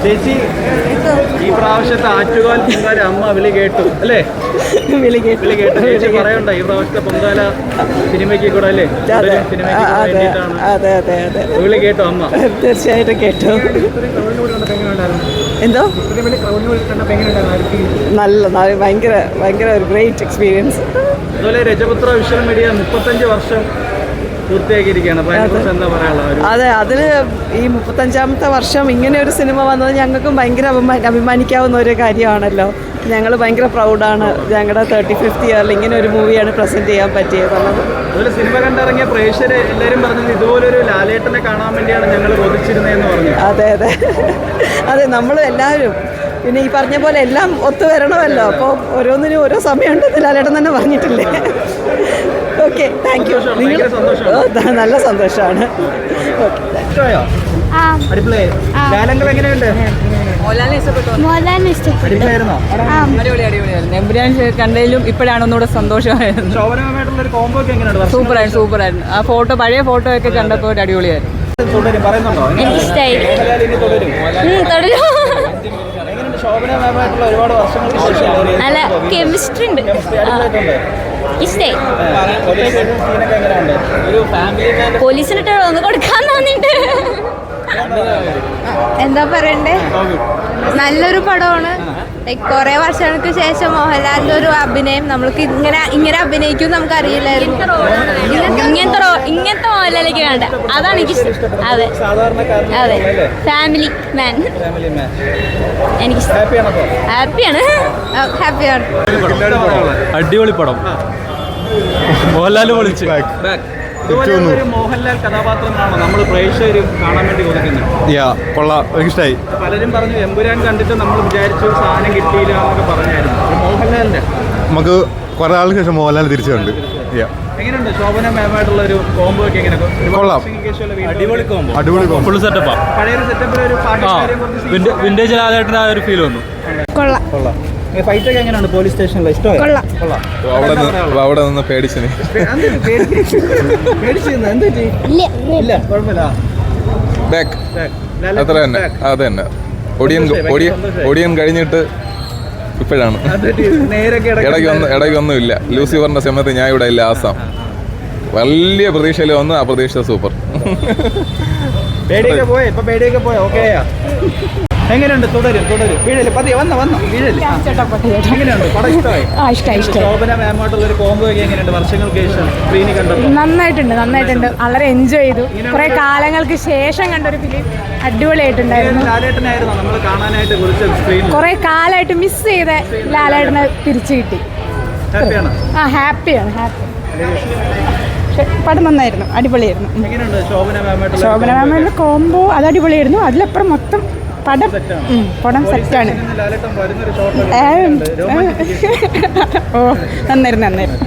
ചേച്ചി ഈ പ്രാവശ്യത്തെ ആറ്റുകാൽ പൊങ്കാല അമ്മ വിളി കേട്ടു അല്ലേ? വിളി കേട്ടു. ചേച്ചി പറയണ്ട ഈ പ്രാവശ്യത്തെ പൊങ്കാല സിനിമയ്ക്ക് കൂടെ അല്ലേ? വിളി കേട്ടോ അമ്മ? തീർച്ചയായിട്ടും കേട്ടു. എന്തോ നല്ല ഭയങ്കര ഭയങ്കര ഒരു ഗ്രേറ്റ് എക്സ്പീരിയൻസ്. അതുപോലെ രജപുത്ര വിഷ്വൽ മീഡിയ 35 വർഷം പൂർത്തിയാക്കിയിരിക്കുകയാണ്. അതെ, അതിന് ഈ 35ാമത്തെ വർഷം ഇങ്ങനെ ഒരു സിനിമ വന്നത് ഞങ്ങൾക്കും ഭയങ്കര അഭിമാനിക്കാവുന്ന ഒരു കാര്യമാണല്ലോ. ഞങ്ങൾ ഭയങ്കര പ്രൗഡാണ്. ഞങ്ങളുടെ 35th ഇയറിൽ ഇങ്ങനെ ഒരു മൂവിയാണ് പ്രസന്റ് ചെയ്യാൻ പറ്റിയതെന്നുള്ളത്. അതുപോലെ സിനിമ കണ്ടിറങ്ങിയ പ്രേക്ഷകർ എല്ലാവരും പറഞ്ഞത് ഇതുപോലൊരു ലാലേട്ടനെ കാണാൻ വേണ്ടിയാണ് ഞങ്ങൾ കൊതിച്ചിരുന്നതെന്ന് പറഞ്ഞു. അതെ അതെ അതെ, നമ്മൾ എല്ലാവരും പിന്നെ ഈ പറഞ്ഞ പോലെ എല്ലാം ഒത്തുവരണമല്ലോ. അപ്പോൾ ഓരോന്നിനും ഓരോ സമയമുണ്ട്. ലാലേട്ടൻ തന്നെ പറഞ്ഞിട്ടില്ലേ? Okay, thank you. നല്ല സന്തോഷമാണ്. കണ്ടതിലും ഇപ്പോഴാണ് ഒന്നുകൂടെ സന്തോഷമായിരുന്നു. സൂപ്പറായിരുന്നു. ആ ഫോട്ടോ, പഴയ ഫോട്ടോ ഒക്കെ കണ്ടപ്പോൾ ഒരു അടിപൊളിയായിരുന്നു. നല്ല കെമിസ്ട്രി ഉണ്ട്. പോലീസിനിട്ട് ഒന്ന് കൊടുക്കാൻ തോന്നിണ്ട്. എന്താ പറയണ്ടേ, നല്ലൊരു പടമാണ്. കുറെ വർഷങ്ങൾക്ക് ശേഷം മോഹൻലാലിന്റെ ഒരു അഭിനയം നമ്മൾക്ക് ഇങ്ങനെ അഭിനയിക്കും നമുക്ക് അറിയില്ലായിരുന്നു. ഇങ്ങനത്തെ മോഹൻലാലേക്ക് വേണ്ട, അതാണ് എനിക്ക് ഇഷ്ടം. അതെ അതെ, ഫാമിലി മാൻ. എനിക്ക് ഹാപ്പിയാണ്. അടിപൊളി പടം. മോഹൻലാൽ വിളിച്ച് മോഹൻലാൽ കഥാപാത്രങ്ങളാണോ നമ്മൾ പ്രേക്ഷകർ കാണാൻ വേണ്ടി കൊടുക്കുന്നത്? കൊള്ളാം, ഇഷ്ടമായി. പലരും പറഞ്ഞു എമ്പുരാൻ കണ്ടിട്ട് നമ്മൾ വിചാരിച്ചു സാധനം കിട്ടിയില്ല എന്നൊക്കെ പറഞ്ഞായിരുന്നു. മോഹൻലാലിന്റെ നമുക്ക് കുറെ ആൾക്ക് ശേഷം മോഹൻലാൽ തിരിച്ചു കണ്ട്. എങ്ങനെയുണ്ട് ശോഭന മാമായിട്ടുള്ള ഒരു കോംബോ ഒക്കെ? എങ്ങനെ? കൊള്ളാം, അടിപൊളി കോംബോ. ഫുൾ സെറ്റപ്പാ. പഴയ സെറ്റപ്പിൽ ഒരു വിന്റേജ് ലാലേട്ടൻ ആ ഒരു ഫീൽ വന്നു. കൊള്ളാം. ഫൈറ്റ് ഒക്കെ എങ്ങനെയാണ് പോലീസ് സ്റ്റേഷനിൽ? ഇഷ്ടമായി? അവിടെ നിന്ന് പേടിച്ചിന്. ഇല്ല, കുഴപ്പമില്ല. അത്ര തന്നെ, അത് തന്നെ. ഒടിയൻ കഴിഞ്ഞിട്ട് ഇപ്പോഴാണ്. ഇടയ്ക്കൊന്നും ഇല്ല. ലൂസിഫറിന്റെ സമയത്ത് ഞാൻ ഇവിടെ ഇല്ല, ആസാം. വലിയ പ്രതീക്ഷയിൽ വന്ന് ആ പ്രതീക്ഷ സൂപ്പർ. പേടിയൊക്കെ പോയ ഓക്കെ. എങ്ങനെയുണ്ട്? തുടരും വീഴല് പതിയെ വന്നു വീഴല്. എങ്ങനെയുണ്ട് പടം? ഇഷ്ടമായി? ശോഭന മാമായിട്ടുള്ള ഒരു കോംബോ ഒക്കെ എങ്ങനെയുണ്ട് വർഷങ്ങൾക്ക് ശേഷം സ്ക്രീനിൽ കണ്ടപ്പോൾ? നന്നായിട്ടുണ്ട്. വളരെ എൻജോയ് ചെയ്തു. കുറെ കാലങ്ങൾക്ക് ശേഷം കണ്ടൊരു ഫിലിം. അടിപൊളിയായിട്ടുണ്ടായിരുന്നു. ലാലേട്ടനായിരുന്നു നമ്മൾ കാണാനായിട്ട് കുറിച്ച് സ്ക്രീൻ. കുറെ കാലമായിട്ട് മിസ് ചെയ്ത ലാലേട്ടനെ തിരിച്ചു കിട്ടി. ഹാപ്പിയാണ്. പടം നന്നായിരുന്നു, അടിപൊളിയായിരുന്നു. ശോഭന മാമയുടെ കോംബോ അത് അടിപൊളിയായിരുന്നു. അതിലപ്പുറം മൊത്തം പടം സെറ്റാണ്. ഓ, നന്നായിരുന്നു.